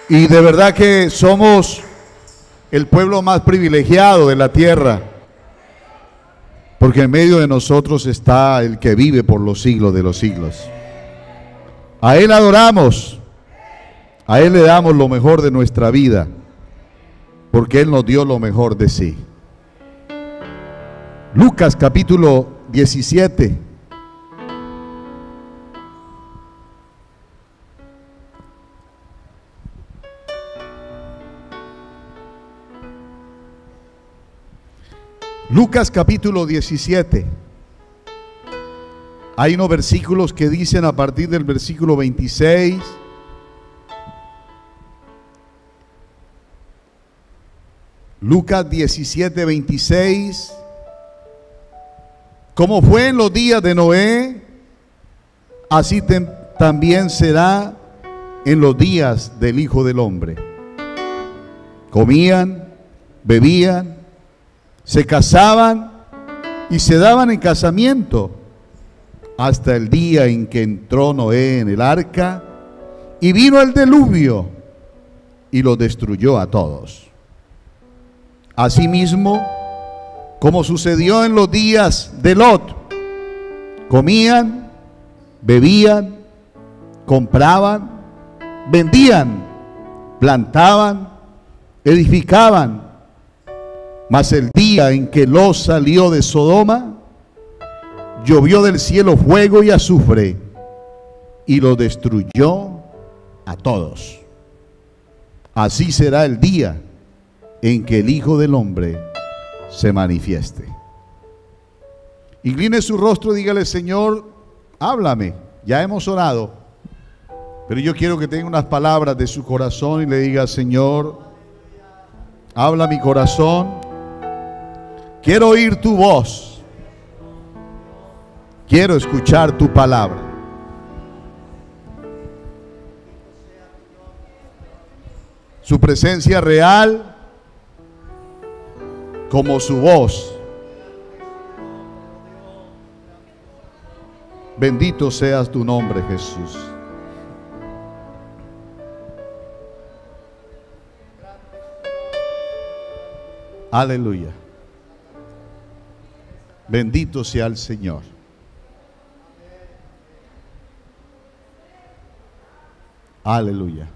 Y de verdad que somos el pueblo más privilegiado de la tierra, porque en medio de nosotros está el que vive por los siglos de los siglos. A Él adoramos, a Él le damos lo mejor de nuestra vida, porque Él nos dio lo mejor de sí. Lucas capítulo 17. Lucas capítulo 17. Hay unos versículos que dicen a partir del versículo 26. Lucas 17, 26. Como fue en los días de Noé, así también será en los días del Hijo del Hombre. Comían, bebían, se casaban y se daban en casamiento hasta el día en que entró Noé en el arca y vino el diluvio y los destruyó a todos. Asimismo, como sucedió en los días de Lot, comían, bebían, compraban, vendían, plantaban, edificaban. Mas el día en que Lot salió de Sodoma, llovió del cielo fuego y azufre, y lo destruyó a todos. Así será el día en que el Hijo del Hombre se manifieste. Incline su rostro y dígale: Señor, háblame. Ya hemos orado, pero yo quiero que tenga unas palabras de su corazón y le diga: Señor, habla mi corazón. Quiero oír tu voz. Quiero escuchar tu palabra. Su presencia real como su voz. Bendito seas tu nombre, Jesús. Aleluya. Bendito sea el Señor. Aleluya.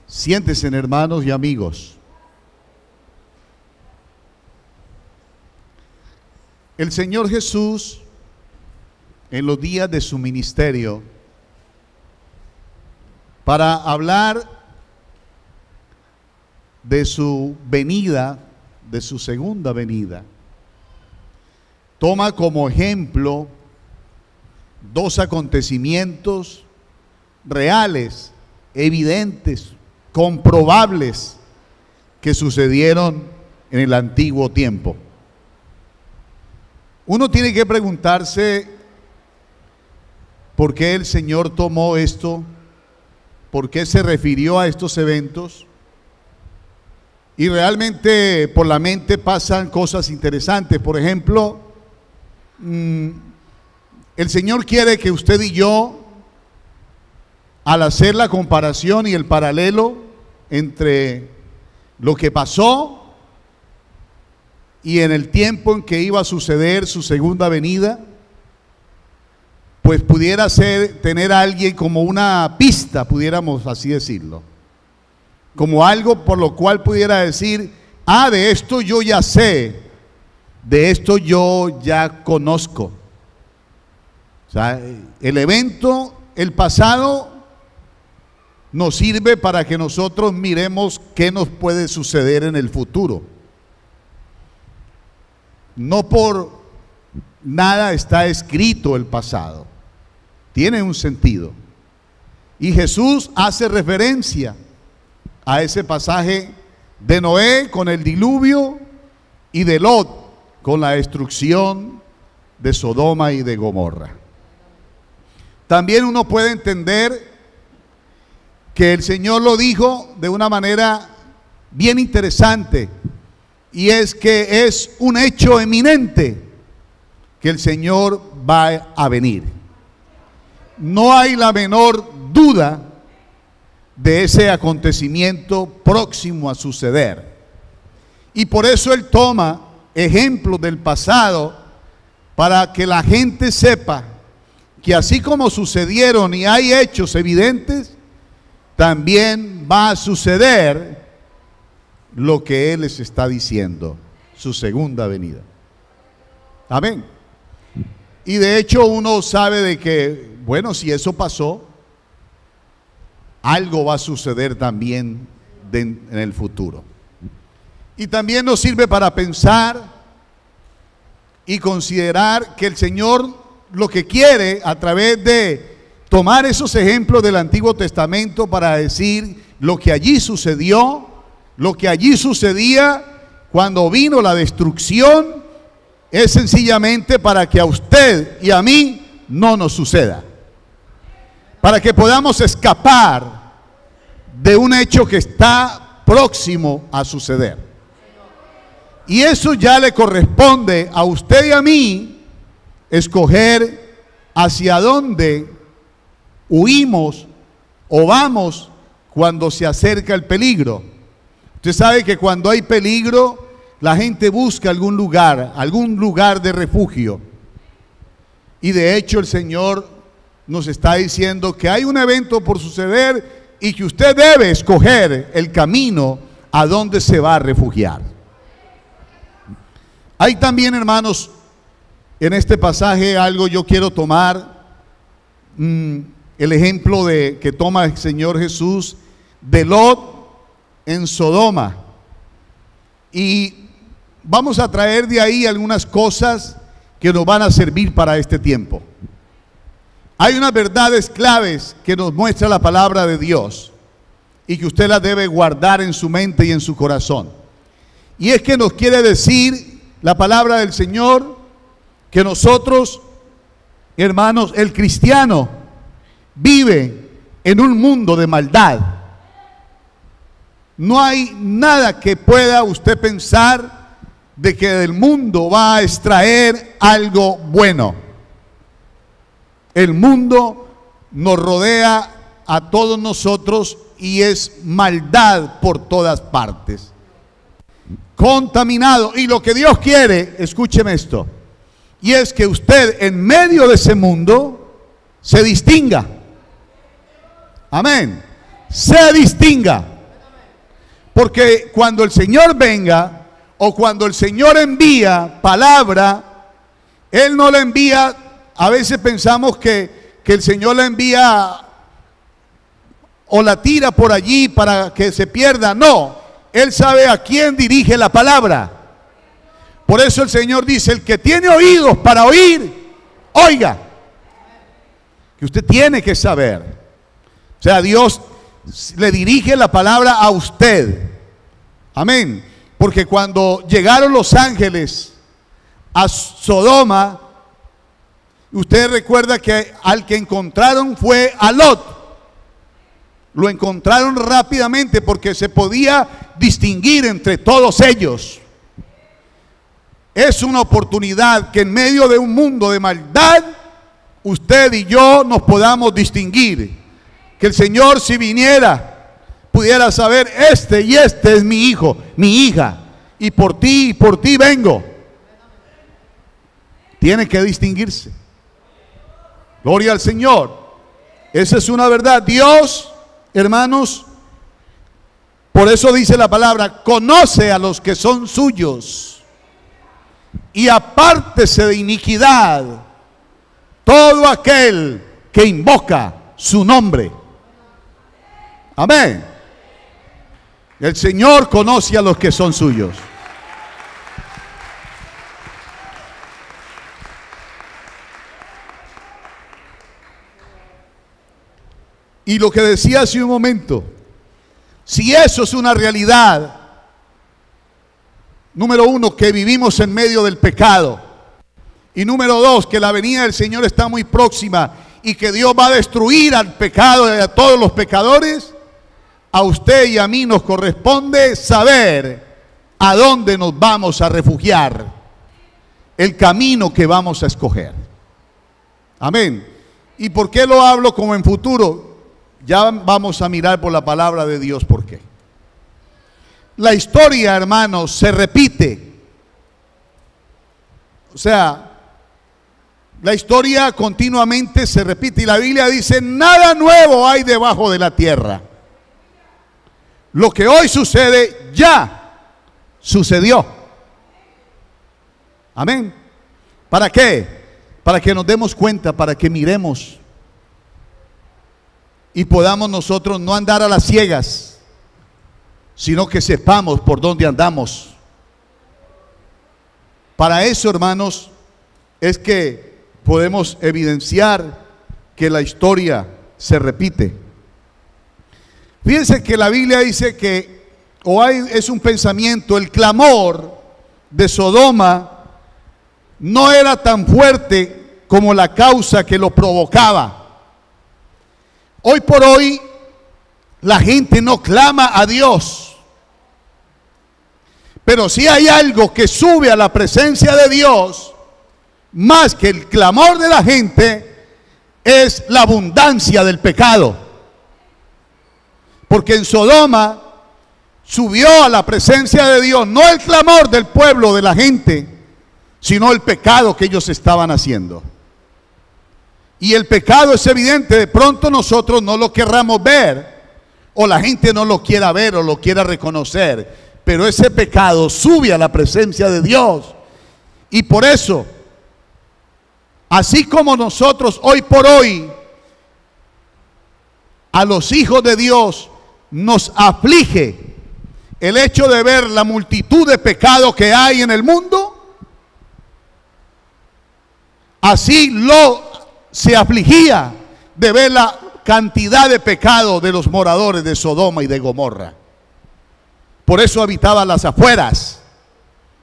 Siéntense, hermanos y amigos. El Señor Jesús, en los días de su ministerio, para hablar de su venida, de su segunda venida, toma como ejemplo dos acontecimientos reales, evidentes, comprobables, que sucedieron en el antiguo tiempo. Uno tiene que preguntarse por qué el Señor tomó esto, por qué se refirió a estos eventos, y realmente por la mente pasan cosas interesantes. Por ejemplo, el Señor quiere que usted y yo, al hacer la comparación y el paralelo entre lo que pasó y en el tiempo en que iba a suceder su segunda venida, pues pudiera tener a alguien como una pista, pudiéramos así decirlo, como algo por lo cual pudiera decir: ah, de esto yo ya sé, de esto yo ya conozco. O sea, el evento, el pasado, nos sirve para que nosotros miremos qué nos puede suceder en el futuro. No por nada está escrito el pasado, tiene un sentido. Y Jesús hace referencia a ese pasaje de Noé con el diluvio y de Lot con la destrucción de Sodoma y de Gomorra. También uno puede entender que el Señor lo dijo de una manera bien interesante, y es que es un hecho eminente que el Señor va a venir. No hay la menor duda de ese acontecimiento próximo a suceder. Y por eso él toma ejemplos del pasado para que la gente sepa que así como sucedieron y hay hechos evidentes, también va a suceder lo que él les está diciendo, su segunda venida. Amén. Y de hecho uno sabe de que, bueno, si eso pasó, algo va a suceder también en el futuro. Y también nos sirve para pensar y considerar que el Señor lo que quiere a través de tomar esos ejemplos del Antiguo Testamento para decir lo que allí sucedió, lo que allí sucedía cuando vino la destrucción, es sencillamente para que a usted y a mí no nos suceda, para que podamos escapar de un hecho que está próximo a suceder. Y eso ya le corresponde a usted y a mí escoger hacia dónde huimos o vamos cuando se acerca el peligro. Usted sabe que cuando hay peligro, la gente busca algún lugar de refugio. Y de hecho el Señor nos está diciendo que hay un evento por suceder y que usted debe escoger el camino a donde se va a refugiar. Hay también, hermanos, en este pasaje algo yo quiero tomar, el ejemplo que toma el Señor Jesús de Lot en Sodoma. Y vamos a traer de ahí algunas cosas que nos van a servir para este tiempo. Hay unas verdades claves que nos muestra la palabra de Dios y que usted las debe guardar en su mente y en su corazón. Y es que nos quiere decir la palabra del Señor que nosotros, hermanos, el cristiano vive en un mundo de maldad. No hay nada que pueda usted pensar de que del mundo va a extraer algo bueno. El mundo nos rodea a todos nosotros y es maldad por todas partes, contaminado. Y lo que Dios quiere, escúcheme esto, y es que usted en medio de ese mundo se distinga. Amén. Se distinga. Porque cuando el Señor venga o cuando el Señor envía palabra, Él no la envía. A veces pensamos que el Señor la envía o la tira por allí para que se pierda. No, Él sabe a quién dirige la palabra. Por eso el Señor dice, el que tiene oídos para oír, oiga. Que usted tiene que saber. O sea, Dios le dirige la palabra a usted. Amén. Porque cuando llegaron los ángeles a Sodoma, usted recuerda que al que encontraron fue a Lot. Lo encontraron rápidamente porque se podía distinguir entre todos ellos. Es una oportunidad que en medio de un mundo de maldad, usted y yo nos podamos distinguir. Que el Señor, si viniera, pudiera saber, este y este es mi hijo, mi hija, y por ti vengo. Tiene que distinguirse. Gloria al Señor. Esa es una verdad. Dios, hermanos, por eso dice la palabra, conoce a los que son suyos y apártese de iniquidad todo aquel que invoca su nombre. Amén. El Señor conoce a los que son suyos. Y lo que decía hace un momento, si eso es una realidad, número uno, que vivimos en medio del pecado, y número dos, que la venida del Señor está muy próxima y que Dios va a destruir al pecado y a todos los pecadores, a usted y a mí nos corresponde saber a dónde nos vamos a refugiar, el camino que vamos a escoger. Amén. ¿Y por qué lo hablo como en futuro? Ya vamos a mirar por la palabra de Dios por qué. La historia, hermanos, se repite. O sea, la historia continuamente se repite y la Biblia dice, nada nuevo hay debajo de la tierra. Lo que hoy sucede ya sucedió. Amén. ¿Para qué? Para que nos demos cuenta, para que miremos y podamos nosotros no andar a las ciegas, sino que sepamos por dónde andamos. Para eso, hermanos, es que podemos evidenciar que la historia se repite. Fíjense que la Biblia dice que, es un pensamiento, el clamor de Sodoma no era tan fuerte como la causa que lo provocaba. Hoy por hoy la gente no clama a Dios, pero si hay algo que sube a la presencia de Dios más que el clamor de la gente, es la abundancia del pecado. Porque en Sodoma subió a la presencia de Dios no el clamor del pueblo, de la gente, sino el pecado que ellos estaban haciendo. Y el pecado es evidente, de pronto nosotros no lo querramos ver, o la gente no lo quiera ver o lo quiera reconocer, pero ese pecado sube a la presencia de Dios. Y por eso, así como nosotros hoy por hoy, a los hijos de Dios nos aflige el hecho de ver la multitud de pecados que hay en el mundo, así se afligía de ver la cantidad de pecado de los moradores de Sodoma y de Gomorra. Por eso habitaba a las afueras,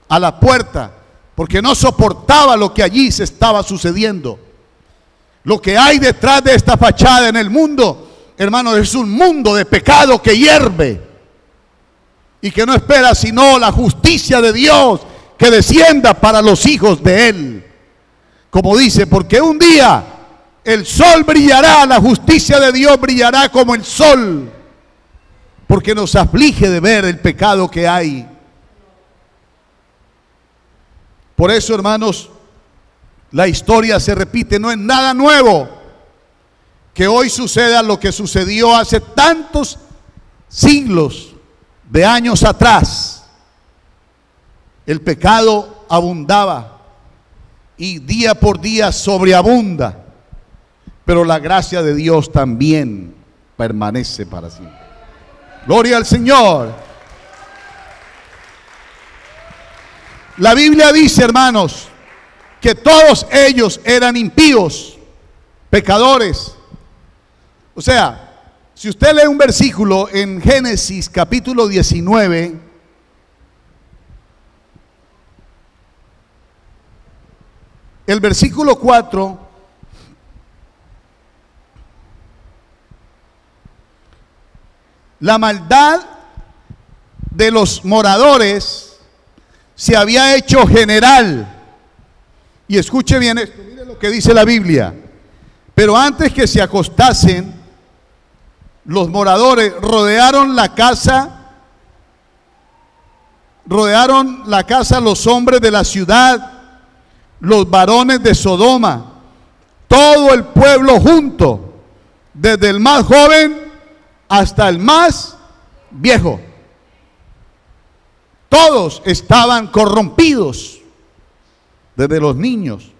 a la puerta, porque no soportaba lo que allí se estaba sucediendo. Lo que hay detrás de esta fachada en el mundo, hermanos, es un mundo de pecado que hierve y que no espera sino la justicia de Dios que descienda para los hijos de Él. Como dice, porque un día el sol brillará, la justicia de Dios brillará como el sol, porque nos aflige de ver el pecado que hay. Por eso, hermanos, la historia se repite, no es nada nuevo que hoy suceda lo que sucedió hace tantos siglos de años atrás. El pecado abundaba y día por día sobreabunda, pero la gracia de Dios también permanece para siempre. Gloria al Señor. La Biblia dice, hermanos, que todos ellos eran impíos, pecadores. O sea, si usted lee un versículo en Génesis capítulo 19, el versículo 4, la maldad de los moradores se había hecho general. Y escuche bien esto, mire lo que dice la Biblia. Pero antes que se acostasen, los moradores rodearon la casa los hombres de la ciudad, los varones de Sodoma, todo el pueblo junto, desde el más joven hasta el más viejo. Todos estaban corrompidos, desde los niños.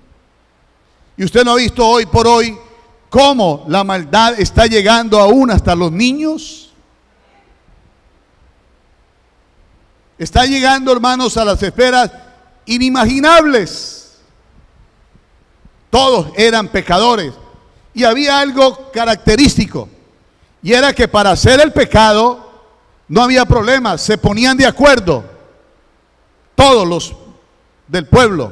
Y usted no ha visto hoy por hoy cómo la maldad está llegando aún hasta los niños. Está llegando, hermanos, a las esferas inimaginables. Todos eran pecadores. Y había algo característico, y era que para hacer el pecado no había problema, se ponían de acuerdo todos los del pueblo.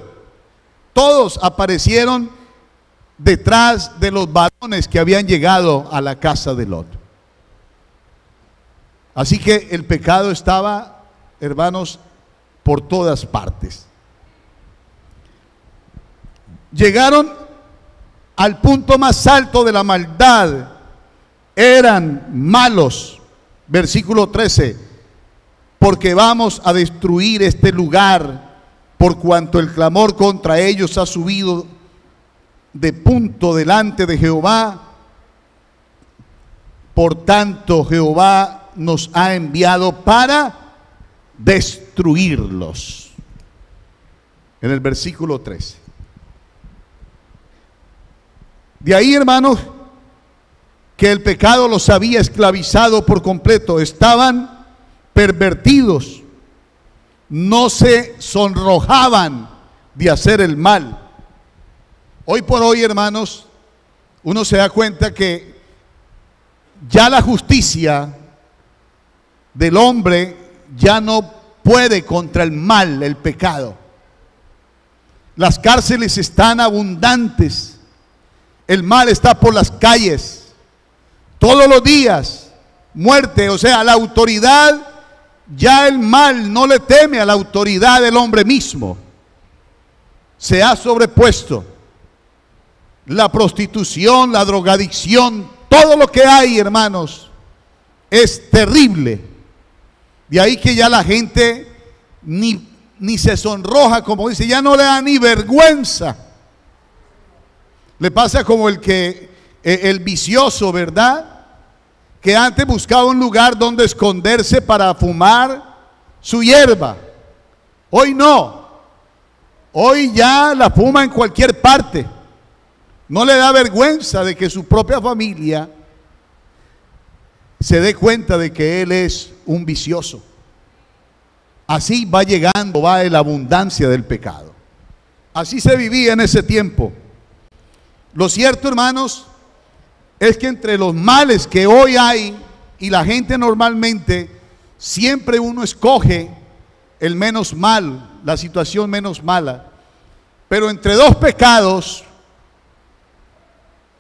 Todos aparecieron detrás de los varones que habían llegado a la casa de Lot. Así que el pecado estaba, hermanos, por todas partes. Llegaron al punto más alto de la maldad eran malos. Versículo 13, porque vamos a destruir este lugar, por cuanto el clamor contra ellos ha subido de punto delante de Jehová. Por tanto, Jehová nos ha enviado para destruirlos. En el versículo 13. De ahí, hermanos, que el pecado los había esclavizado por completo. Estaban pervertidos, no se sonrojaban de hacer el mal. Hoy por hoy, hermanos, uno se da cuenta que ya la justicia del hombre ya no puede contra el mal, el pecado. Las cárceles están abundantes, el mal está por las calles, todos los días, muerte. O sea, la autoridad, ya el mal no le teme a la autoridad del hombre mismo. Se ha sobrepuesto la prostitución, la drogadicción, todo lo que hay, hermanos, es terrible. De ahí que ya la gente ni se sonroja, como dice, ya no le da ni vergüenza. Le pasa como el vicioso, ¿verdad? Que antes buscaba un lugar donde esconderse para fumar su hierba. Hoy no. Hoy ya la fuma en cualquier parte. No le da vergüenza de que su propia familia se dé cuenta de que él es un vicioso. Así va llegando, va la abundancia del pecado. Así se vivía en ese tiempo. Lo cierto, hermanos, es que entre los males que hoy hay y la gente normalmente, siempre uno escoge el menos mal, la situación menos mala. Pero entre dos pecados,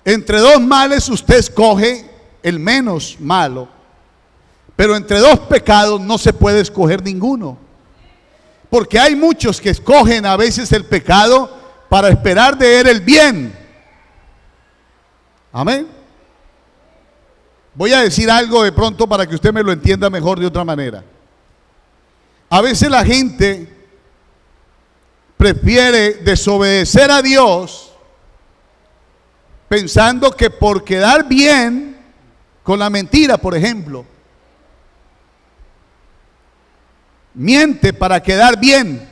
entre dos males, usted escoge el menos malo. Pero entre dos pecados no se puede escoger ninguno. Porque hay muchos que escogen a veces el pecado para esperar de él el bien. Amén. Voy a decir algo de pronto para que usted me lo entienda mejor de otra manera. A veces la gente prefiere desobedecer a Dios pensando que por quedar bien con la mentira, por ejemplo, miente para quedar bien.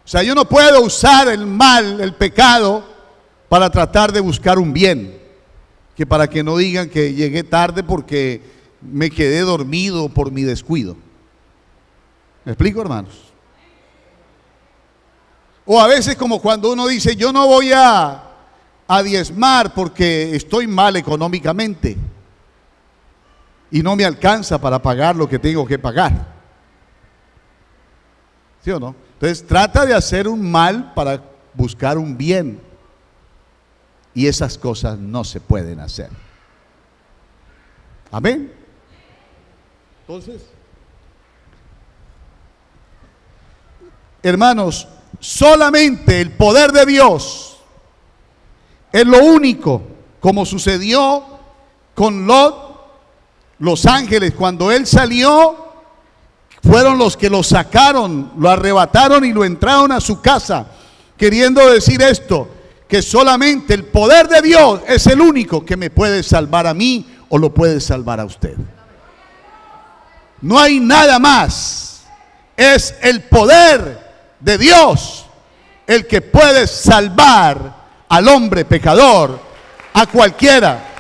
O sea, yo no puedo usar el mal, el pecado, para tratar de buscar un bien, que para que no digan que llegué tarde porque me quedé dormido por mi descuido. ¿Me explico, hermanos? O a veces como cuando uno dice, yo no voy a diezmar porque estoy mal económicamente y no me alcanza para pagar lo que tengo que pagar. ¿Sí o no? Entonces trata de hacer un mal para buscar un bien. Y esas cosas no se pueden hacer. Amén. Entonces, hermanos, solamente el poder de Dios es lo único, como sucedió con Lot. Los ángeles, cuando él salió, fueron los que lo sacaron, lo arrebataron y lo entraron a su casa, queriendo decir esto, que solamente el poder de Dios es el único que me puede salvar a mí o lo puede salvar a usted. No hay nada más. Es el poder de Dios el que puede salvar al hombre pecador, a cualquiera.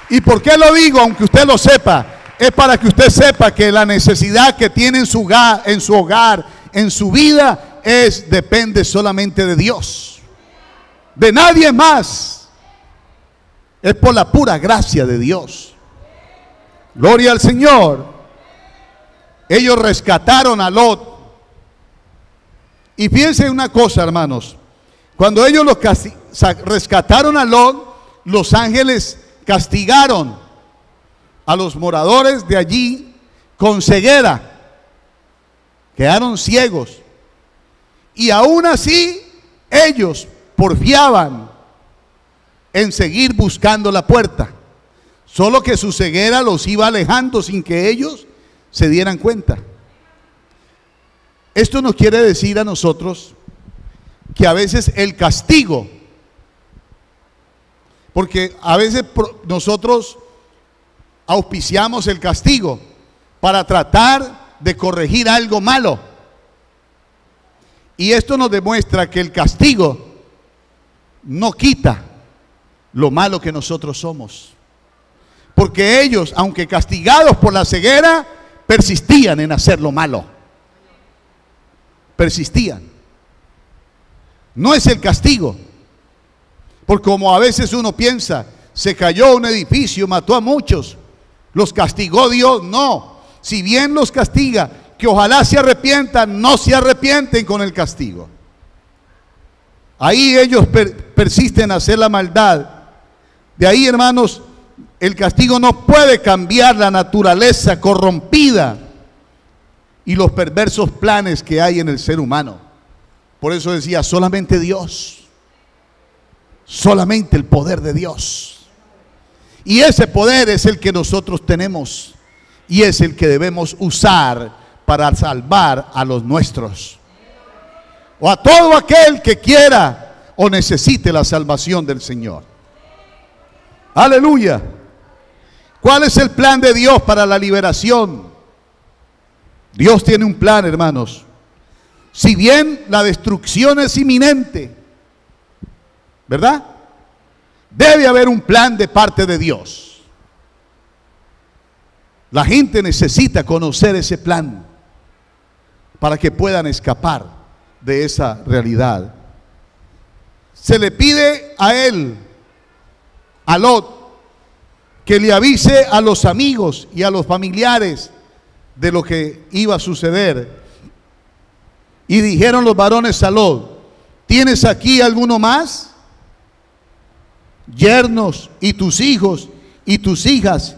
¿Y por qué lo digo? Aunque usted lo sepa, es para que usted sepa que la necesidad que tiene en su hogar, en su vida, depende solamente de Dios, de nadie más. Es por la pura gracia de Dios. Gloria al Señor. Ellos rescataron a Lot. Y fíjense una cosa, hermanos, cuando ellos rescataron a Lot, los ángeles castigaron a los moradores de allí con ceguera. Quedaron ciegos. Y aún así ellos porfiaban en seguir buscando la puerta. Solo que su ceguera los iba alejando sin que ellos se dieran cuenta. Esto nos quiere decir a nosotros que a veces el castigo, porque a veces nosotros auspiciamos el castigo para tratar de corregir algo malo. Y esto nos demuestra que el castigo no quita lo malo que nosotros somos. Porque ellos, aunque castigados por la ceguera, persistían en hacer lo malo. Persistían. No es el castigo. Porque como a veces uno piensa, se cayó un edificio, mató a muchos, los castigó Dios. No. Si bien los castiga, que ojalá se arrepientan, no se arrepienten con el castigo. Ahí ellos persisten en hacer la maldad. De ahí, hermanos, el castigo no puede cambiar la naturaleza corrompida y los perversos planes que hay en el ser humano. Por eso decía, solamente Dios, solamente el poder de Dios. Y ese poder es el que nosotros tenemos y es el que debemos usar para salvar a los nuestros, o a todo aquel que quiera o necesite la salvación del Señor. Aleluya. ¿Cuál es el plan de Dios para la liberación? Dios tiene un plan, hermanos. Si bien la destrucción es inminente, ¿verdad? Debe haber un plan de parte de Dios. La gente necesita conocer ese plan para que puedan escapar de esa realidad. Se le pide a él, a Lot, que le avise a los amigos y a los familiares de lo que iba a suceder. Y dijeron los varones a Lot: ¿tienes aquí alguno más? Yernos y tus hijos y tus hijas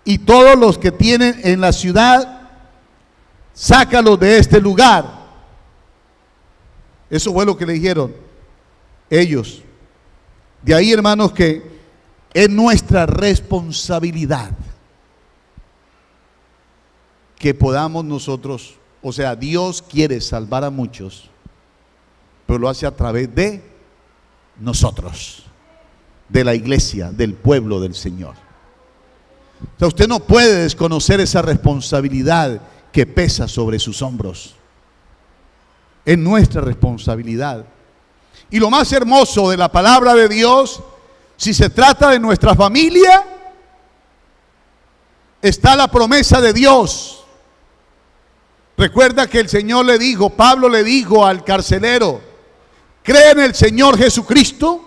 y todos los que tienen en la ciudad, sácalos de este lugar. Eso fue lo que le dijeron ellos. De ahí, hermanos, que es nuestra responsabilidad que podamos nosotros, o sea, Dios quiere salvar a muchos, pero lo hace a través de nosotros, de la iglesia, del pueblo del Señor. O sea, usted no puede desconocer esa responsabilidad que pesa sobre sus hombros. Es nuestra responsabilidad. Y lo más hermoso de la palabra de Dios, si se trata de nuestra familia, está la promesa de Dios. Recuerda que el Señor le dijo, Pablo le dijo al carcelero: cree en el Señor Jesucristo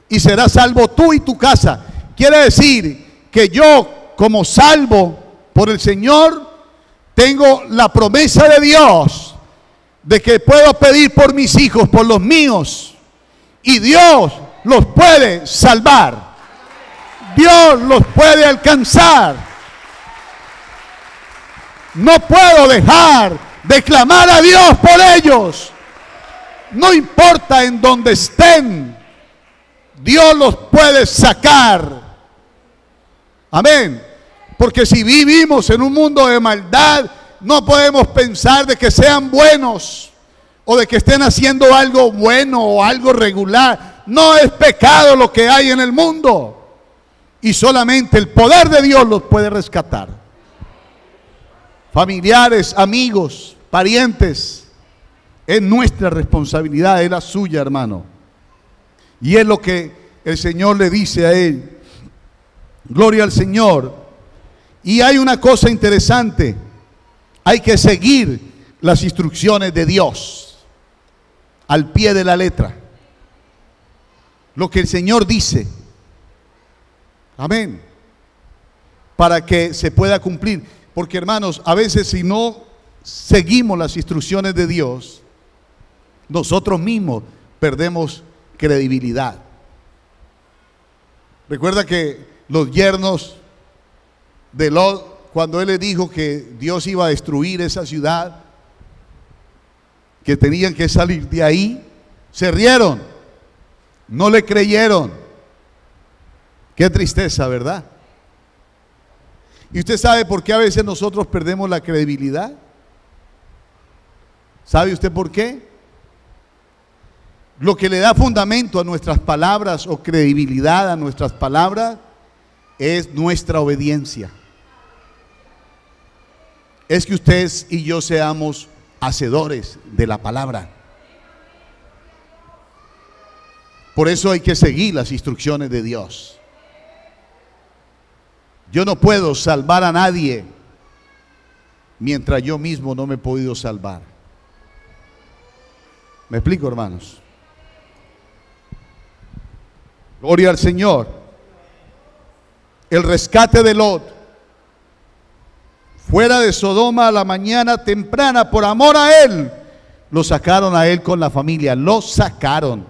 y serás salvo tú y tu casa. Quiere decir que yo, como salvo por el Señor, tengo la promesa de Dios de que puedo pedir por mis hijos, por los míos, y Dios los puede salvar. Dios los puede alcanzar. No puedo dejar de clamar a Dios por ellos. No importa en donde estén, Dios los puede sacar. Amén. Porque si vivimos en un mundo de maldad, no podemos pensar de que sean buenos o de que estén haciendo algo bueno o algo regular. No es pecado lo que hay en el mundo, y solamente el poder de Dios los puede rescatar. Familiares, amigos, parientes, es nuestra responsabilidad, es la suya, hermano. Y es lo que el Señor le dice a él. Gloria al Señor. Y hay una cosa interesante: hay que seguir las instrucciones de Dios al pie de la letra. Lo que el Señor dice. Amén. Para que se pueda cumplir. Porque, hermanos, a veces si no seguimos las instrucciones de Dios, nosotros mismos perdemos credibilidad. Recuerda que los yernos de Lot, cuando él le dijo que Dios iba a destruir esa ciudad, que tenían que salir de ahí, se rieron, no le creyeron. Qué tristeza, ¿verdad? ¿Y usted sabe por qué a veces nosotros perdemos la credibilidad? ¿Sabe usted por qué? Lo que le da fundamento a nuestras palabras o credibilidad a nuestras palabras es nuestra obediencia. Es que ustedes y yo seamos hacedores de la palabra. Por eso hay que seguir las instrucciones de Dios. Yo no puedo salvar a nadie mientras yo mismo no me he podido salvar. ¿Me explico, hermanos? Gloria al Señor. El rescate de Lot, fuera de Sodoma a la mañana temprana, por amor a él, lo sacaron a él con la familia, lo sacaron.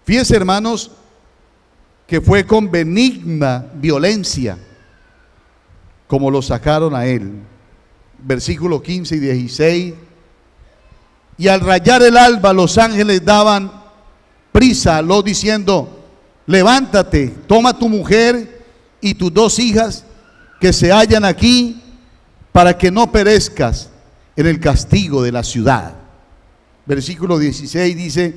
Fíjense, hermanos, que fue con benigna violencia como lo sacaron a él. Versículos 15 y 16. Y al rayar el alba, los ángeles daban prisa a Lot diciendo: levántate, toma tu mujer y tus 2 hijas que se hallan aquí, para que no perezcas en el castigo de la ciudad. Versículo 16 dice: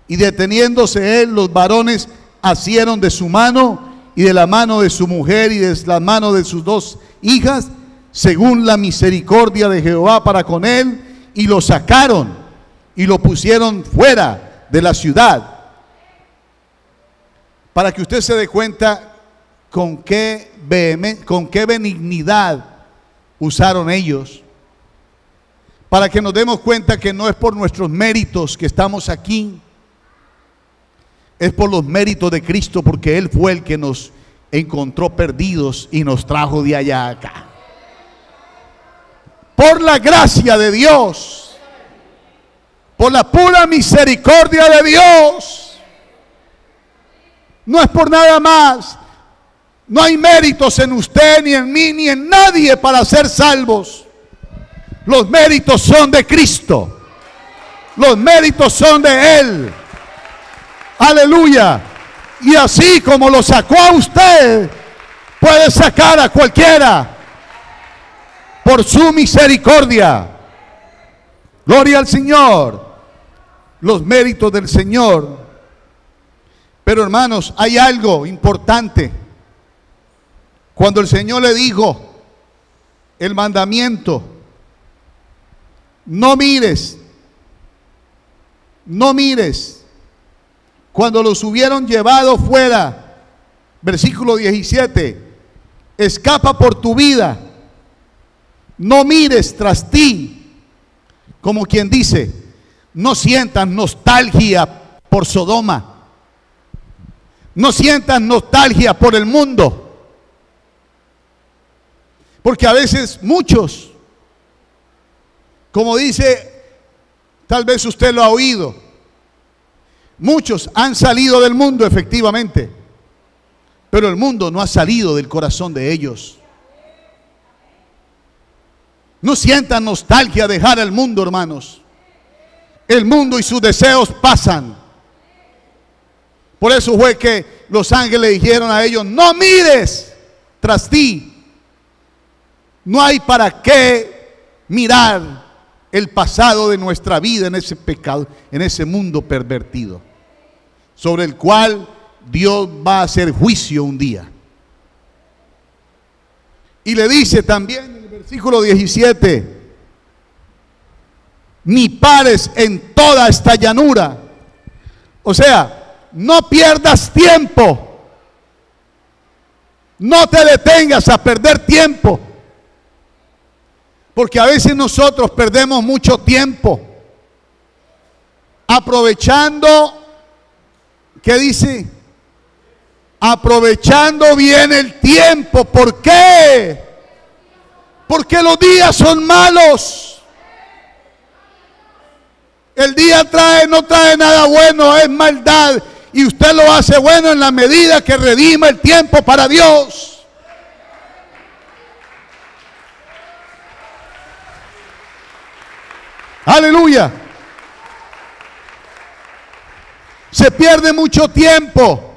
y deteniéndose él, los varones asieron de su mano y de la mano de su mujer y de la mano de sus 2 hijas, según la misericordia de Jehová para con él, y lo sacaron y lo pusieron fuera de la ciudad. Para que usted se dé cuenta con qué benignidad usaron ellos, para que nos demos cuenta que no es por nuestros méritos que estamos aquí, es por los méritos de Cristo, porque Él fue el que nos encontró perdidos y nos trajo de allá a acá. Por la gracia de Dios, por la pura misericordia de Dios. No es por nada más. No hay méritos en usted, ni en mí, ni en nadie para ser salvos. Los méritos son de Cristo. Los méritos son de Él. Aleluya. Y así como lo sacó a usted, puede sacar a cualquiera por su misericordia. Gloria al Señor. Los méritos del Señor. Pero hermanos, hay algo importante. Cuando el Señor le dijo el mandamiento: no mires, no mires. Cuando los hubieron llevado fuera, versículo 17, escapa por tu vida, no mires tras ti. Como quien dice, no sientas nostalgia por Sodoma, no sientas nostalgia por el mundo, porque a veces muchos, como dice, tal vez usted lo ha oído, muchos han salido del mundo efectivamente, pero el mundo no ha salido del corazón de ellos. No sientan nostalgia dejar el mundo, hermanos. El mundo y sus deseos pasan. Por eso fue que los ángeles dijeron a ellos: no mires tras ti. No hay para qué mirar el pasado de nuestra vida en ese pecado, en ese mundo pervertido, sobre el cual Dios va a hacer juicio un día. Y le dice también en el versículo 17: ni pares en toda esta llanura. O sea, no pierdas tiempo, no te detengas a perder tiempo, porque a veces nosotros perdemos mucho tiempo aprovechando, ¿qué dice? Aprovechando bien el tiempo. ¿Por qué? Porque los días son malos. El día no trae nada bueno, es maldad. Y usted lo hace bueno en la medida que redima el tiempo para Dios. Aleluya. Se pierde mucho tiempo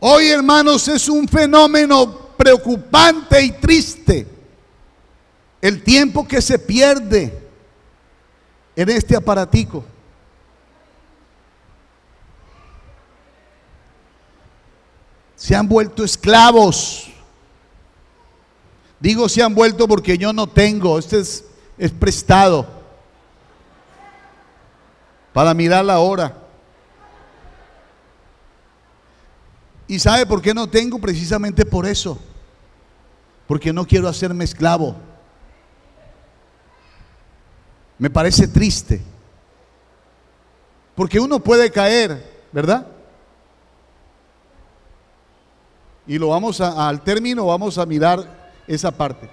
Hoy, hermanos, es un fenómeno preocupante y triste el tiempo que se pierde en este aparatico. Se han vuelto esclavos. Digo se han vuelto porque yo no tengo, este es prestado para mirar la hora. ¿Y sabe por qué no tengo? Precisamente por eso, porque no quiero hacerme esclavo. Me parece triste, porque uno puede caer, ¿verdad? Y lo vamos al término vamos a mirar esa parte.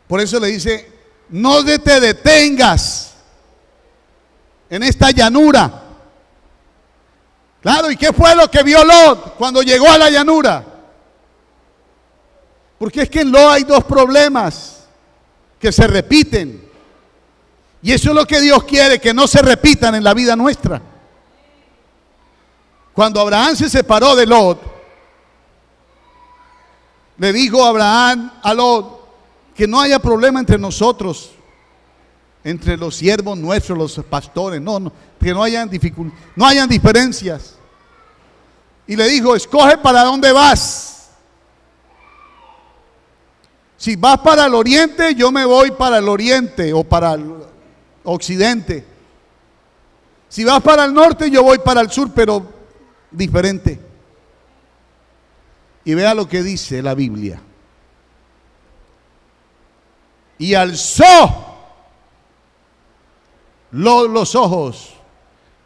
Por eso le dice, no te detengas en esta llanura. Claro, ¿y qué fue lo que vio Lot cuando llegó a la llanura? Porque es que en Lot hay dos problemas que se repiten. Y eso es lo que Dios quiere, que no se repitan en la vida nuestra. Cuando Abraham se separó de Lot, le dijo Abraham a Lot que no haya problema entre nosotros, entre los siervos nuestros, los pastores, que no hayan no hayan diferencias. Y le dijo, escoge para dónde vas. Si vas para el oriente, yo me voy para el oriente o para el occidente. Si vas para el norte, yo voy para el sur, pero diferente. Y vea lo que dice la Biblia. Y alzó los ojos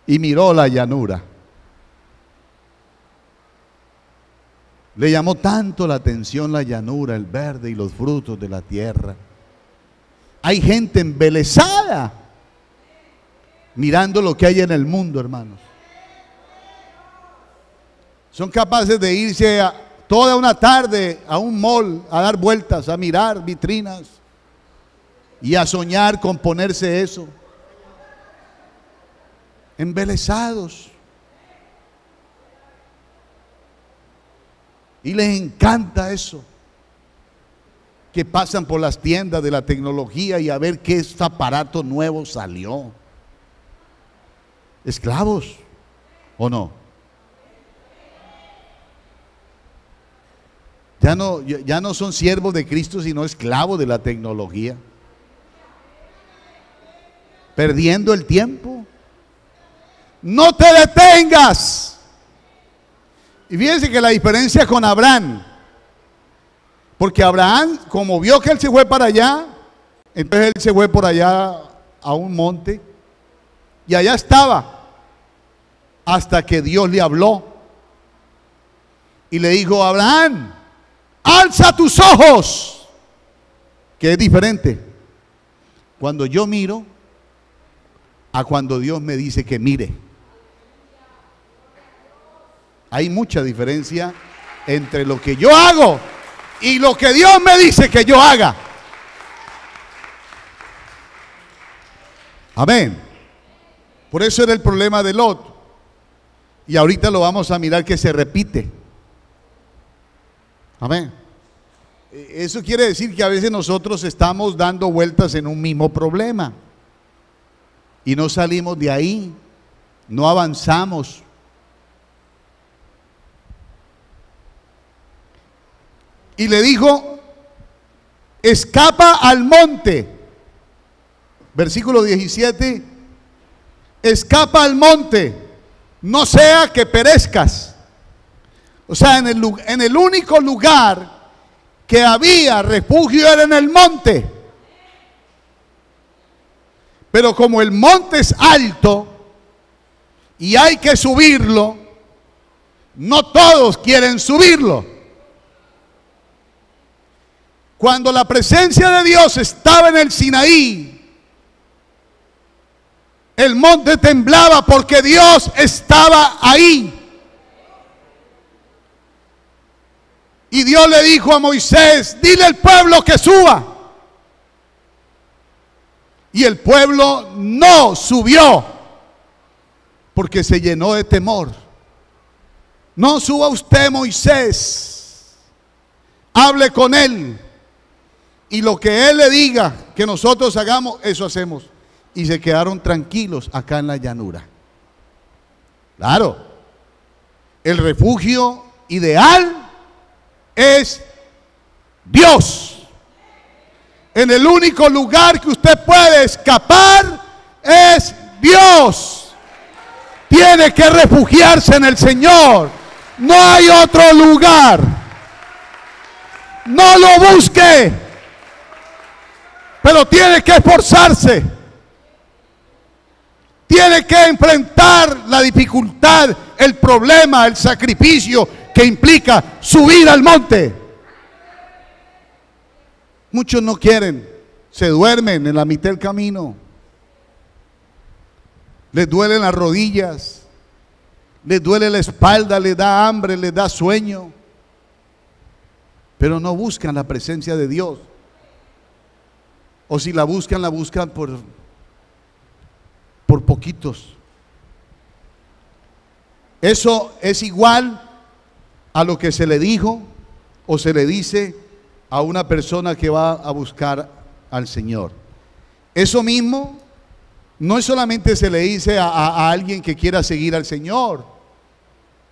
y miró la llanura. Le llamó tanto la atención la llanura, el verde y los frutos de la tierra. Hay gente embelesada mirando lo que hay en el mundo, hermanos. Son capaces de irse toda una tarde a un mall a dar vueltas, a mirar vitrinas y a soñar con ponerse eso. Embelesados. Y les encanta eso. Que pasan por las tiendas de la tecnología y a ver qué aparato nuevo salió. ¿Esclavos o no? Ya no son siervos de Cristo, sino esclavos de la tecnología. Perdiendo el tiempo. No te detengas. Y fíjense que la diferencia con Abraham, porque Abraham, como vio que él se fue para allá, entonces él se fue por allá a un monte y allá estaba hasta que Dios le habló y le dijo, Abraham, alza tus ojos, que es diferente cuando yo miro a cuando Dios me dice que mire. Hay mucha diferencia entre lo que yo hago y lo que Dios me dice que yo haga. Amén. Por eso era el problema de Lot. Y ahorita lo vamos a mirar que se repite. Amén. Eso quiere decir que a veces nosotros estamos dando vueltas en un mismo problema y no salimos de ahí, no avanzamos. Y le dijo, escapa al monte. Versículo 17, escapa al monte, no sea que perezcas. O sea, en el único lugar que había refugio era en el monte. Pero como el monte es alto y hay que subirlo, no todos quieren subirlo. Cuando la presencia de Dios estaba en el Sinaí, el monte temblaba porque Dios estaba ahí. Y Dios le dijo a Moisés, dile al pueblo que suba. Y el pueblo no subió porque se llenó de temor. No suba usted, Moisés, hable con él, y lo que él le diga que nosotros hagamos, eso hacemos. Y se quedaron tranquilos acá en la llanura. Claro, el refugio ideal es Dios. En el único lugar que usted puede escapar es Dios. Tiene que refugiarse en el Señor. No hay otro lugar. No lo busque, pero tiene que esforzarse. Tiene que enfrentar la dificultad, el problema, el sacrificio que implica subir al monte. Muchos no quieren, se duermen en la mitad del camino. Les duelen las rodillas, les duele la espalda, les da hambre, les da sueño, pero no buscan la presencia de Dios. O si la buscan por poquitos. Eso es igual a lo que se le dijo o se le dice a una persona que va a buscar al Señor. Eso mismo no es solamente se le dice a alguien que quiera seguir al Señor.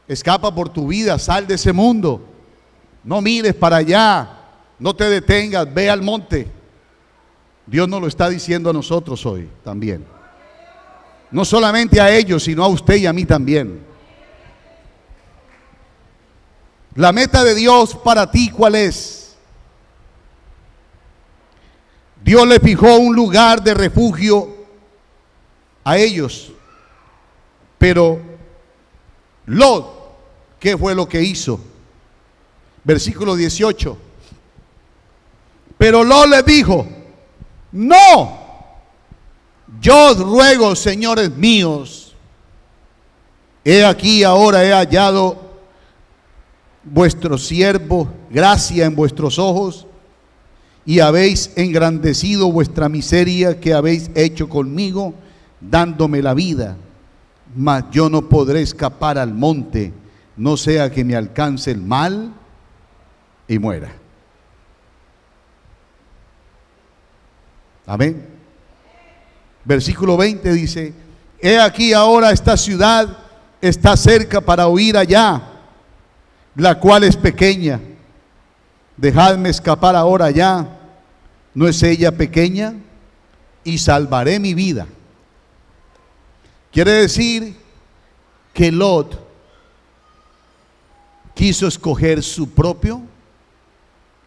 Escapa por tu vida, sal de ese mundo, no mires para allá, no te detengas, ve al monte. Dios nos lo está diciendo a nosotros hoy también. No solamente a ellos, sino a usted y a mí también. La meta de Dios para ti, ¿cuál es? Dios le fijó un lugar de refugio a ellos. Pero Lot, ¿qué fue lo que hizo? Versículo 18. Pero Lot le dijo: no, yo os ruego, señores míos, he aquí ahora he hallado vuestro siervo gracia en vuestros ojos, y habéis engrandecido vuestra miseria que habéis hecho conmigo, dándome la vida. Mas yo no podré escapar al monte, no sea que me alcance el mal y muera. Amén. Versículo 20 dice: he aquí ahora esta ciudad está cerca para huir allá, la cual es pequeña. Dejadme escapar ahora allá, ¿no es ella pequeña? Y salvaré mi vida. Quiere decir que Lot quiso escoger su propio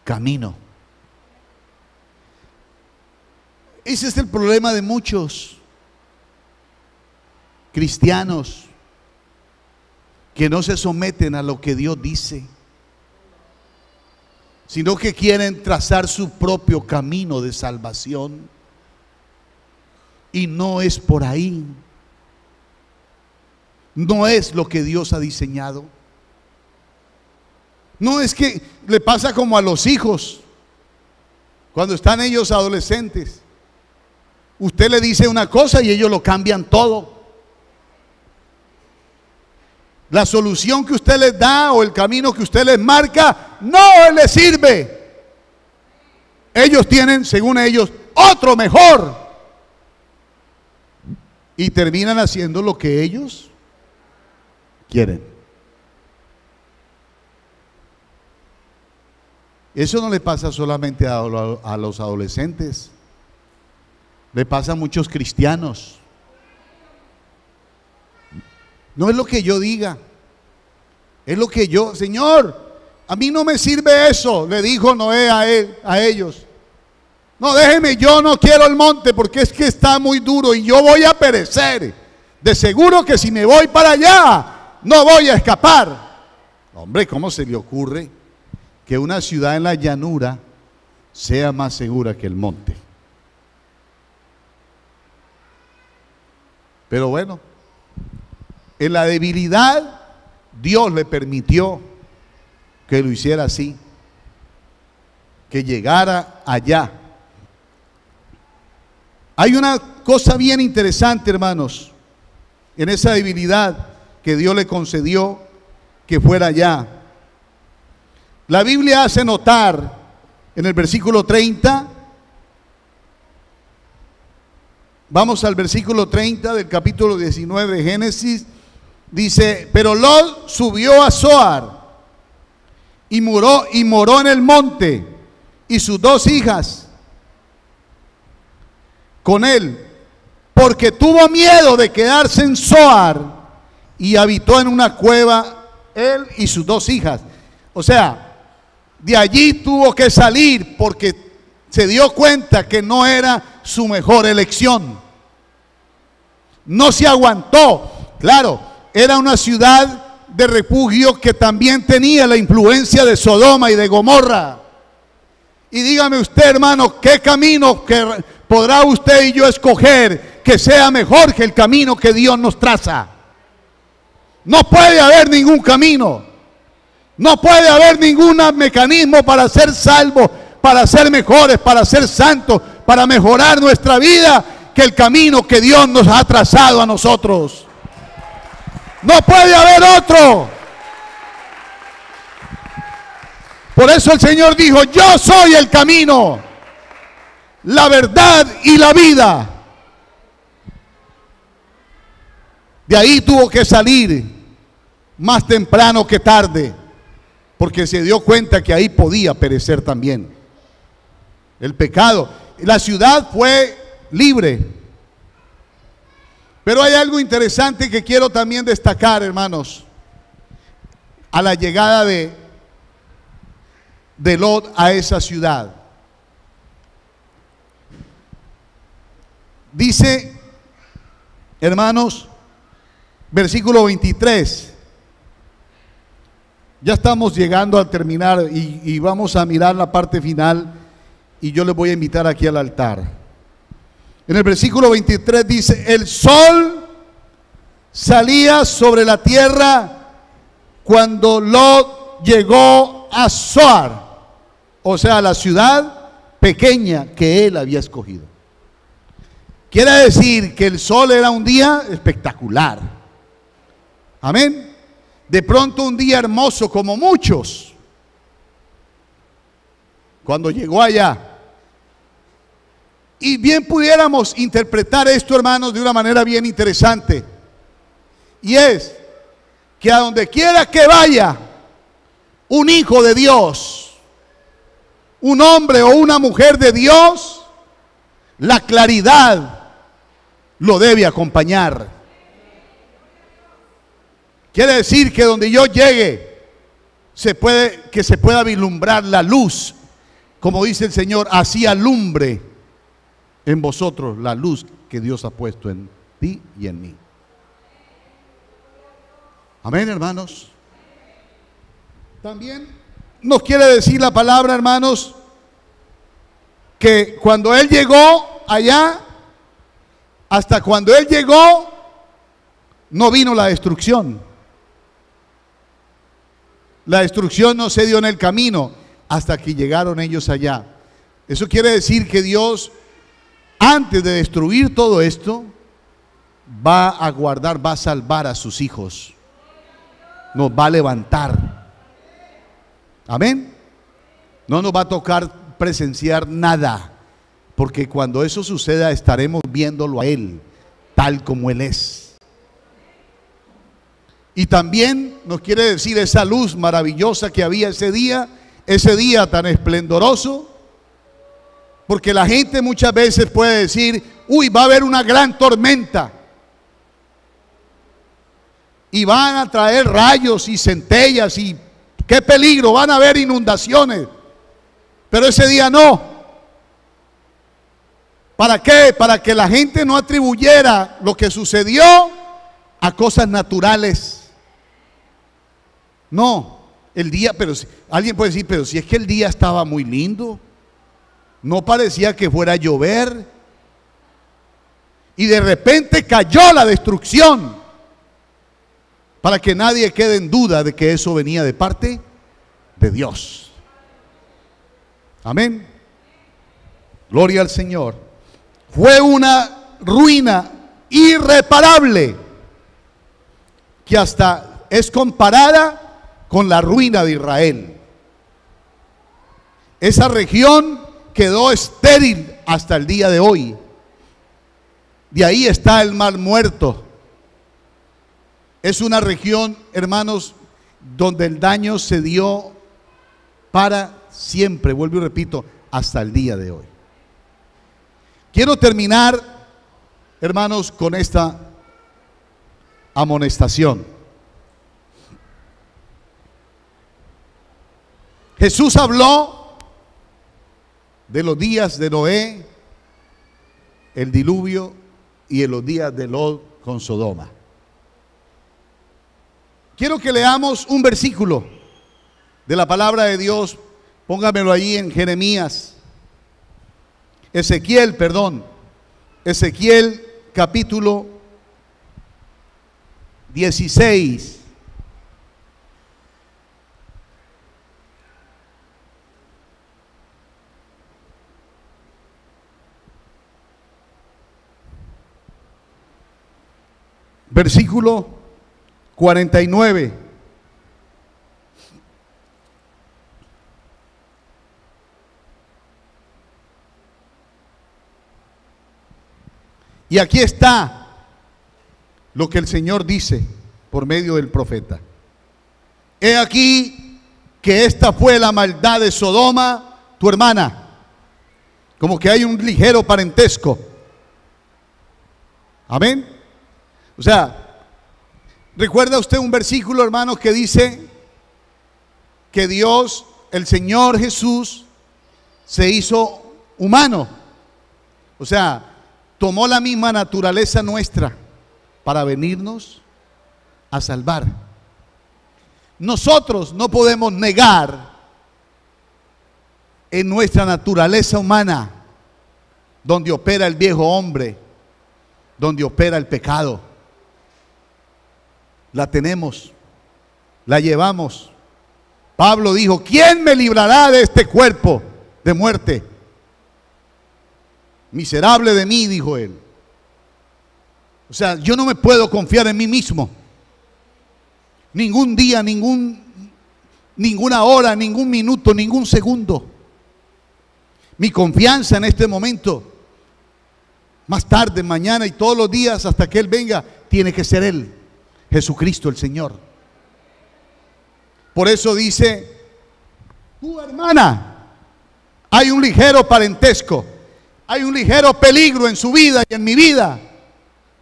camino. Ese es el problema de muchos cristianos que no se someten a lo que Dios dice, sino que quieren trazar su propio camino de salvación. Y no es por ahí. No es lo que Dios ha diseñado. No es que le pasa como a los hijos cuando están ellos adolescentes. Usted le dice una cosa y ellos lo cambian todo. La solución que usted les da o el camino que usted les marca no les sirve. Ellos tienen, según ellos, otro mejor. Y terminan haciendo lo que ellos quieren. Eso no le pasa solamente a los adolescentes. Le pasa a muchos cristianos. No es lo que yo diga, es lo que yo, Señor, a mí no me sirve eso, le dijo Noé a ellos. No, déjeme, yo no quiero el monte porque es que está muy duro y yo voy a perecer. De seguro que si me voy para allá, no voy a escapar. Hombre, ¿cómo se le ocurre que una ciudad en la llanura sea más segura que el monte? Pero bueno, en la debilidad Dios le permitió que lo hiciera así, que llegara allá. Hay una cosa bien interesante, hermanos, en esa debilidad que Dios le concedió, que fuera allá. La Biblia hace notar en el versículo 30, vamos al versículo 30 del capítulo 19 de Génesis, dice: pero Lot subió a Zoar y moró en el monte, y sus 2 hijas con él, porque tuvo miedo de quedarse en Zoar, y habitó en una cueva él y sus 2 hijas. O sea, de allí tuvo que salir porque se dio cuenta que no era su mejor elección. No se aguantó. Claro, era una ciudad de refugio que también tenía la influencia de Sodoma y de Gomorra. Y dígame usted, hermano, ¿qué camino que podrá usted y yo escoger que sea mejor que el camino que Dios nos traza? No puede haber ningún camino. No puede haber ningún mecanismo para ser salvos, para ser mejores, para ser santos, para mejorar nuestra vida, que el camino que Dios nos ha trazado a nosotros. No puede haber otro. Por eso el Señor dijo: yo soy el camino, la verdad y la vida. De ahí tuvo que salir más temprano que tarde, porque se dio cuenta que ahí podía perecer también. El pecado. La ciudad fue libre. Pero hay algo interesante que quiero también destacar, hermanos, a la llegada de Lot a esa ciudad. Dice, hermanos, versículo 23. Ya estamos llegando a terminar y vamos a mirar la parte final, y yo les voy a invitar aquí al altar. En el versículo 23 dice: el sol salía sobre la tierra cuando Lot llegó a Zoar, o sea, la ciudad pequeña que él había escogido. Quiere decir que el sol era un día espectacular. Amén. De pronto un día hermoso como muchos. Cuando llegó allá. Y bien pudiéramos interpretar esto, hermanos, de una manera bien interesante. Y es que a donde quiera que vaya un hijo de Dios, un hombre o una mujer de Dios, la claridad lo debe acompañar. Quiere decir que donde yo llegue, se pueda vislumbrar la luz, como dice el Señor: así alumbre en vosotros la luz que Dios ha puesto en ti y en mí. Amén, hermanos. También nos quiere decir la palabra, hermanos, que cuando él llegó allá, hasta cuando él llegó, no vino la destrucción. La destrucción no se dio en el camino hasta que llegaron ellos allá. Eso quiere decir que Dios, antes de destruir todo esto, va a guardar, va a salvar a sus hijos. Nos va a levantar. Amén. No nos va a tocar presenciar nada, porque cuando eso suceda estaremos viéndolo a Él tal como Él es. Y también nos quiere decir esa luz maravillosa que había ese día tan esplendoroso, porque la gente muchas veces puede decir: uy, va a haber una gran tormenta y van a traer rayos y centellas y qué peligro, van a haber inundaciones. Pero ese día no. ¿Para qué? Para que la gente no atribuyera lo que sucedió a cosas naturales. No, el día, pero alguien puede decir: pero si es que el día estaba muy lindo, no parecía que fuera a llover, y de repente cayó la destrucción, para que nadie quede en duda de que eso venía de parte de Dios. Amén. Gloria al Señor. Fue una ruina irreparable que hasta es comparada con la ruina de Israel. Esa región quedó estéril hasta el día de hoy. De ahí está el Mar Muerto. Es una región, hermanos, donde el daño se dio para siempre, vuelvo y repito, hasta el día de hoy. Quiero terminar, hermanos, con esta amonestación. Jesús habló de los días de Noé, el diluvio y en los días de Lot con Sodoma. Quiero que leamos un versículo de la palabra de Dios. Póngamelo ahí en Ezequiel capítulo 16. Versículo 49. Y aquí está lo que el Señor dice por medio del profeta. He aquí que esta fue la maldad de Sodoma, tu hermana. Como que hay un ligero parentesco. Amén. O sea, ¿recuerda usted un versículo, hermanos, que dice que Dios, el Señor Jesús, se hizo humano? O sea, tomó la misma naturaleza nuestra para venirnos a salvar. Nosotros no podemos negar en nuestra naturaleza humana, donde opera el viejo hombre, donde opera el pecado. La tenemos, la llevamos. Pablo dijo: ¿quién me librará de este cuerpo de muerte? Miserable de mí, dijo él. O sea, yo no me puedo confiar en mí mismo. Ningún día, ninguna hora, ningún minuto, ningún segundo. Mi confianza en este momento, más tarde, mañana y todos los días hasta que Él venga, tiene que ser Él, Jesucristo el Señor. Por eso dice: tu hermana, hay un ligero parentesco, hay un ligero peligro en su vida y en mi vida,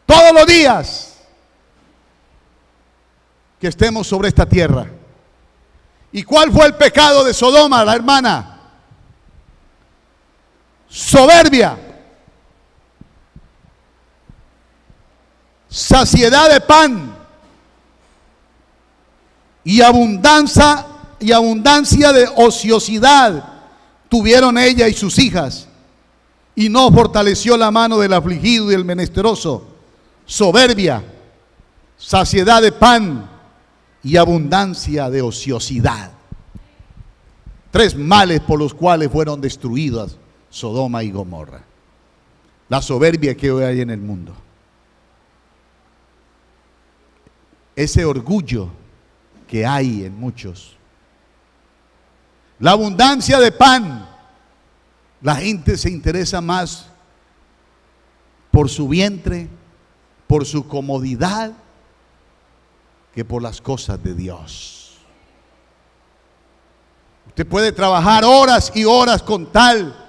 todos los días que estemos sobre esta tierra. ¿Y cuál fue el pecado de Sodoma, la hermana? Soberbia, saciedad de pan y abundancia de ociosidad tuvieron ella y sus hijas, y no fortaleció la mano del afligido y del menesteroso. Soberbia, saciedad de pan y abundancia de ociosidad. Tres males por los cuales fueron destruidas Sodoma y Gomorra. La soberbia que hoy hay en el mundo, ese orgullo que hay en muchos, la abundancia de pan. La gente se interesa más por su vientre, por su comodidad, que por las cosas de Dios. Usted puede trabajar horas y horas con tal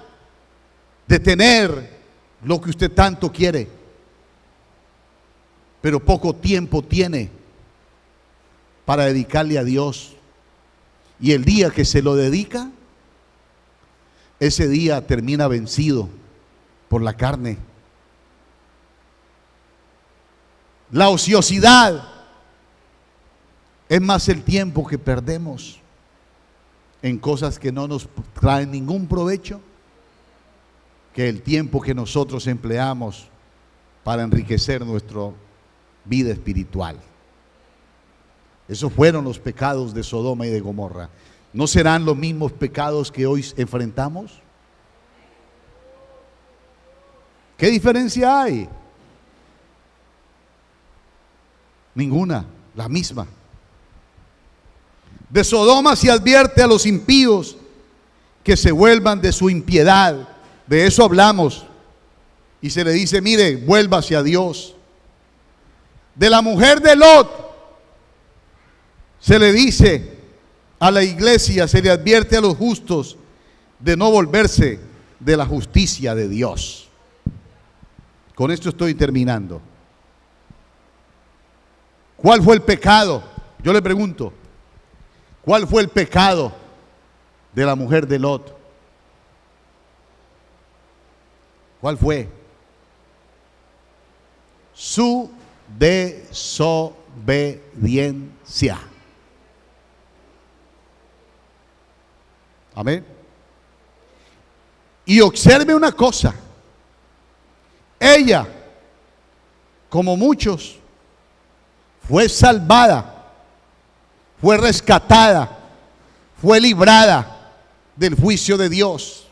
de tener lo que usted tanto quiere, pero poco tiempo tiene para dedicarle a Dios. Y el día que se lo dedica, ese día termina vencido por la carne. La ociosidad es más el tiempo que perdemos en cosas que no nos traen ningún provecho, que el tiempo que nosotros empleamos para enriquecer nuestra vida espiritual. Esos fueron los pecados de Sodoma y de Gomorra. ¿No serán los mismos pecados que hoy enfrentamos? ¿Qué diferencia hay? Ninguna, la misma. De Sodoma se advierte a los impíos que se vuelvan de su impiedad. De eso hablamos. Y se le dice, mire, vuélvase a Dios. De la mujer de Lot se le dice a la iglesia, se le advierte a los justos de no volverse de la justicia de Dios. Con esto estoy terminando. ¿Cuál fue el pecado? Yo le pregunto, ¿cuál fue el pecado de la mujer de Lot? ¿Cuál fue? Su desobediencia. Amén. Y observe una cosa. Ella, como muchos, fue salvada, fue rescatada, fue librada del juicio de Dios.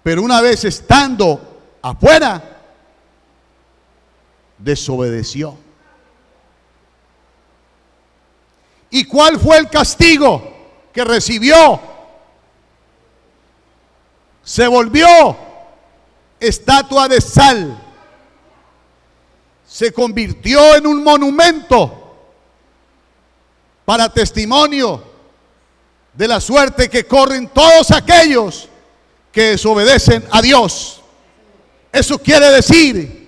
Pero una vez estando afuera, desobedeció. ¿Y cuál fue el castigo que recibió? Se volvió estatua de sal. Se convirtió en un monumento para testimonio de la suerte que corren todos aquellos que desobedecen a Dios. Eso quiere decir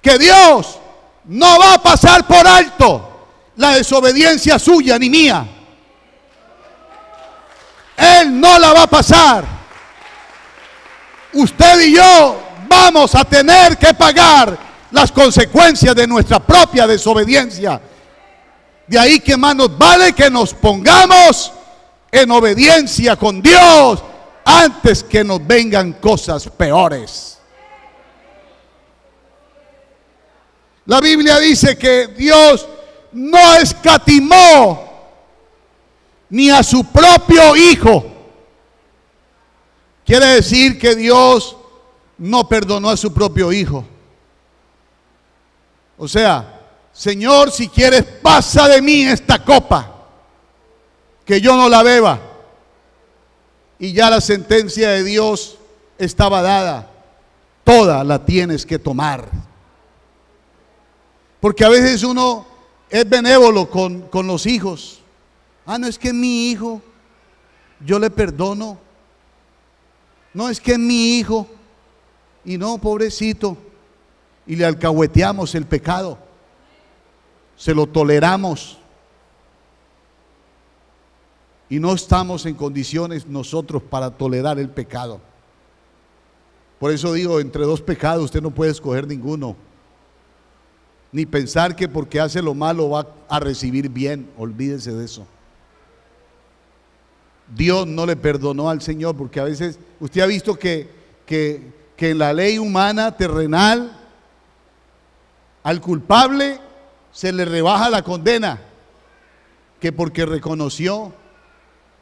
que Dios no va a pasar por alto la desobediencia suya ni mía. Él no la va a pasar. Usted y yo vamos a tener que pagar las consecuencias de nuestra propia desobediencia. De ahí que más nos vale que nos pongamos en obediencia con Dios antes que nos vengan cosas peores. La Biblia dice que Dios no escatimó ni a su propio Hijo. Quiere decir que Dios no perdonó a su propio Hijo. O sea, Señor, si quieres, pasa de mí esta copa, que yo no la beba. Y ya la sentencia de Dios estaba dada. Toda la tienes que tomar. Porque a veces uno es benévolo con los hijos. Ah, no, es que es mi hijo, yo le perdono. No, es que es mi hijo. Y no, pobrecito. Y le alcahueteamos el pecado. Se lo toleramos. Y no estamos en condiciones nosotros para tolerar el pecado. Por eso digo, entre dos pecados usted no puede escoger ninguno. Ni pensar que porque hace lo malo va a recibir bien. Olvídese de eso. Dios no le perdonó al Señor, porque a veces usted ha visto que en la ley humana terrenal al culpable se le rebaja la condena, que porque reconoció,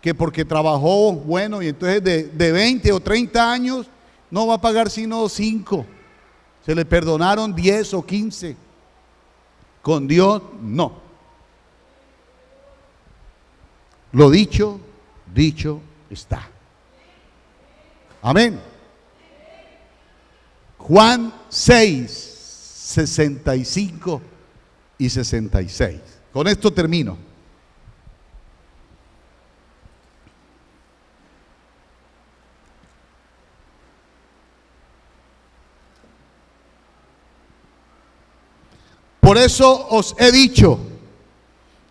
que porque trabajó bueno, y entonces de 20 o 30 años no va a pagar sino 5. Se le perdonaron 10 o 15. Con Dios no. Lo dicho, dicho está. Amén. Juan 6, 65 y 66. Con esto termino. Por eso os he dicho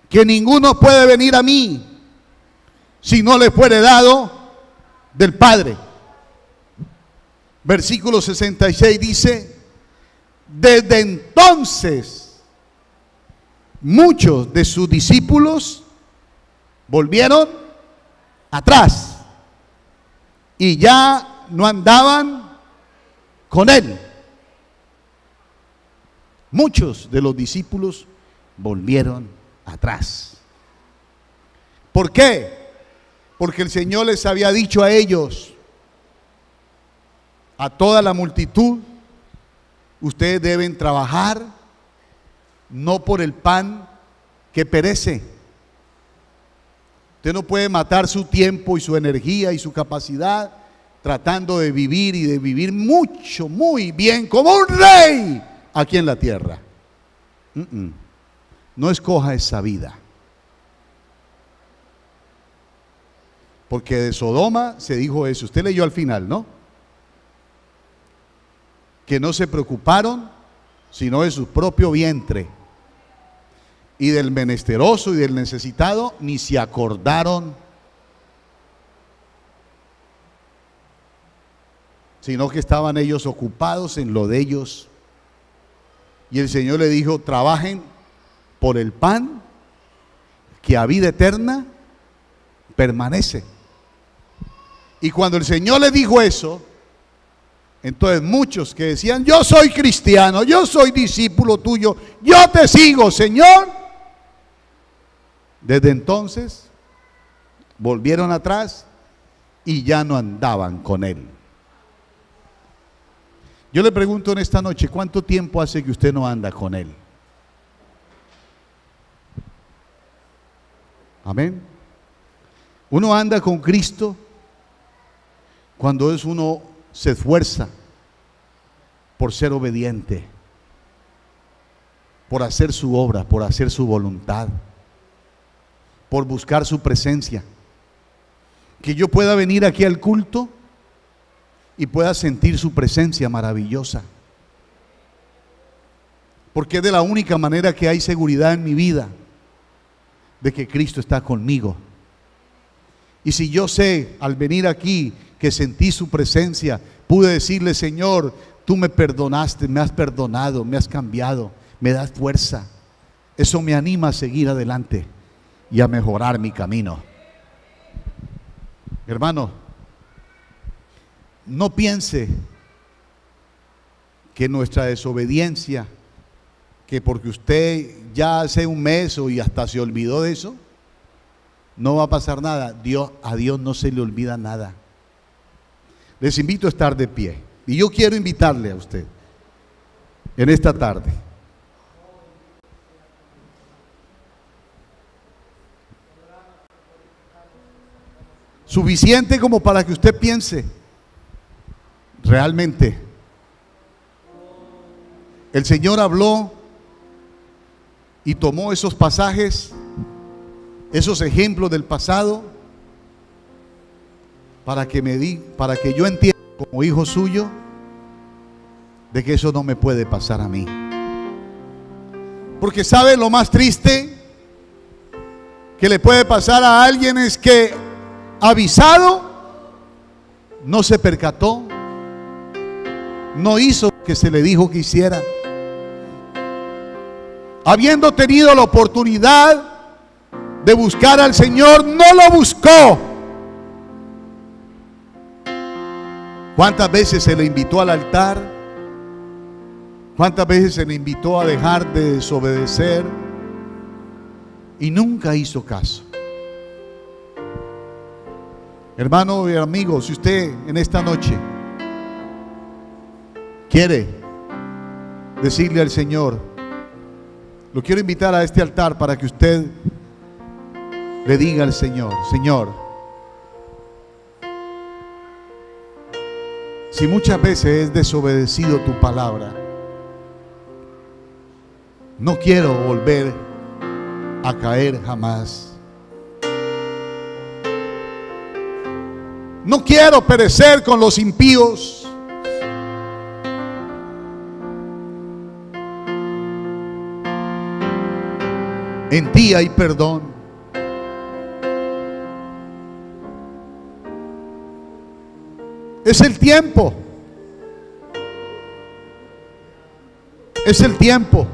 que ninguno puede venir a mí si no le fuere dado del Padre. Versículo 66 dice: desde entonces muchos de sus discípulos volvieron atrás y ya no andaban con él. Muchos de los discípulos volvieron atrás. ¿Por qué? Porque el Señor les había dicho a ellos, a toda la multitud: ustedes deben trabajar no por el pan que perece, Usted no puede matar su tiempo y su energía y su capacidad tratando de vivir y de vivir mucho, muy bien, como un rey aquí en la tierra. No escoja esa vida. Porque de Sodoma se dijo eso. Usted leyó al final, ¿no? Que no se preocuparon sino de su propio vientre. Y del menesteroso y del necesitado ni se acordaron, sino que estaban ellos ocupados en lo de ellos. Y el Señor le dijo: trabajen por el pan que a vida eterna permanece. Y cuando el Señor le dijo eso, entonces muchos que decían: yo soy cristiano, yo soy discípulo tuyo, yo te sigo, Señor, desde entonces volvieron atrás y ya no andaban con Él. Yo le pregunto en esta noche: ¿cuánto tiempo hace que usted no anda con Él? Amén. Uno anda con Cristo cuando uno se esfuerza por ser obediente, por hacer su obra, por hacer su voluntad, por buscar su presencia. Que yo pueda venir aquí al culto y pueda sentir su presencia maravillosa, porque es de la única manera que hay seguridad en mi vida de que Cristo está conmigo. Y si yo sé al venir aquí que sentí su presencia, pude decirle: Señor, tú me perdonaste, me has perdonado, me has cambiado, me das fuerza. Eso me anima a seguir adelante y a mejorar mi camino. Hermano, no piense que nuestra desobediencia, que porque usted ya hace un mes y hasta se olvidó de eso, no va a pasar nada. A Dios no se le olvida nada. Les invito a estar de pie. Y yo quiero invitarle a usted en esta tarde. Suficiente como para que usted piense: realmente el Señor habló y tomó esos pasajes, esos ejemplos del pasado, para que yo entienda como hijo suyo de que eso no me puede pasar a mí. Porque ¿sabe lo más triste que le puede pasar a alguien? Es que avisado no se percató, no hizo lo que se le dijo que hiciera. Habiendo tenido la oportunidad de buscar al Señor, no lo buscó. ¿Cuántas veces se le invitó al altar? ¿Cuántas veces se le invitó a dejar de desobedecer? Y nunca hizo caso. Hermano y amigo, si usted en esta noche quiere decirle al Señor, lo quiero invitar a este altar para que usted le diga al Señor: Señor, si muchas veces he desobedecido tu palabra, no quiero volver a caer jamás. No quiero perecer con los impíos. En ti hay perdón. Es el tiempo. Es el tiempo.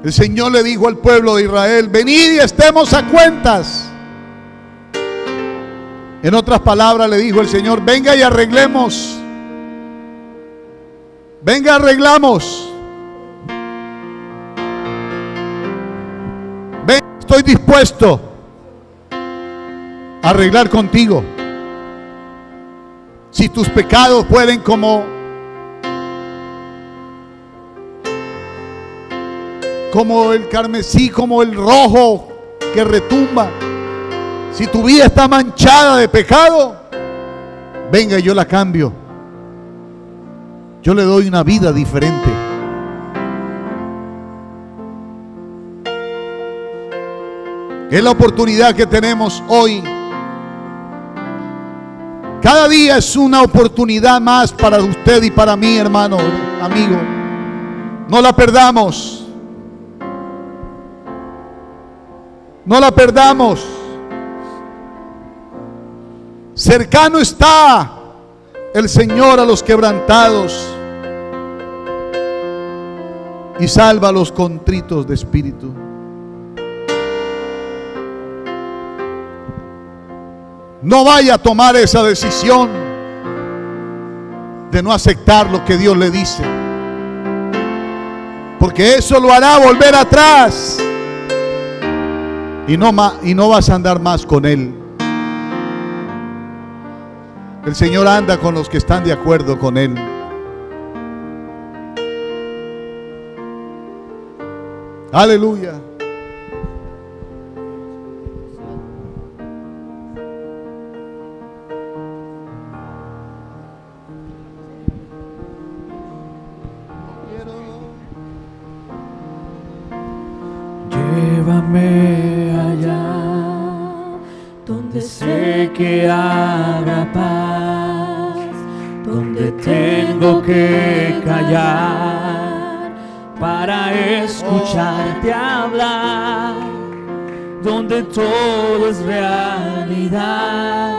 El Señor le dijo al pueblo de Israel: venid y estemos a cuentas. En otras palabras le dijo el Señor: venga y arreglemos. Venga, arreglamos. Ven, estoy dispuesto a arreglar contigo. Si tus pecados fueren como como el carmesí, como el rojo que retumba. Si tu vida está manchada de pecado, venga, yo la cambio. Yo le doy una vida diferente. Es la oportunidad que tenemos hoy. Cada día es una oportunidad más para usted y para mí, hermano, amigo. No la perdamos. No la perdamos. Cercano está el Señor a los quebrantados y salva a los contritos de espíritu. No vaya a tomar esa decisión de no aceptar lo que Dios le dice, porque eso lo hará volver atrás y no vas a andar más con Él. El Señor anda con los que están de acuerdo con Él. Aleluya. Llévame allá donde sé que habrá paz, donde tengo que callar para escucharte hablar, donde todo es realidad,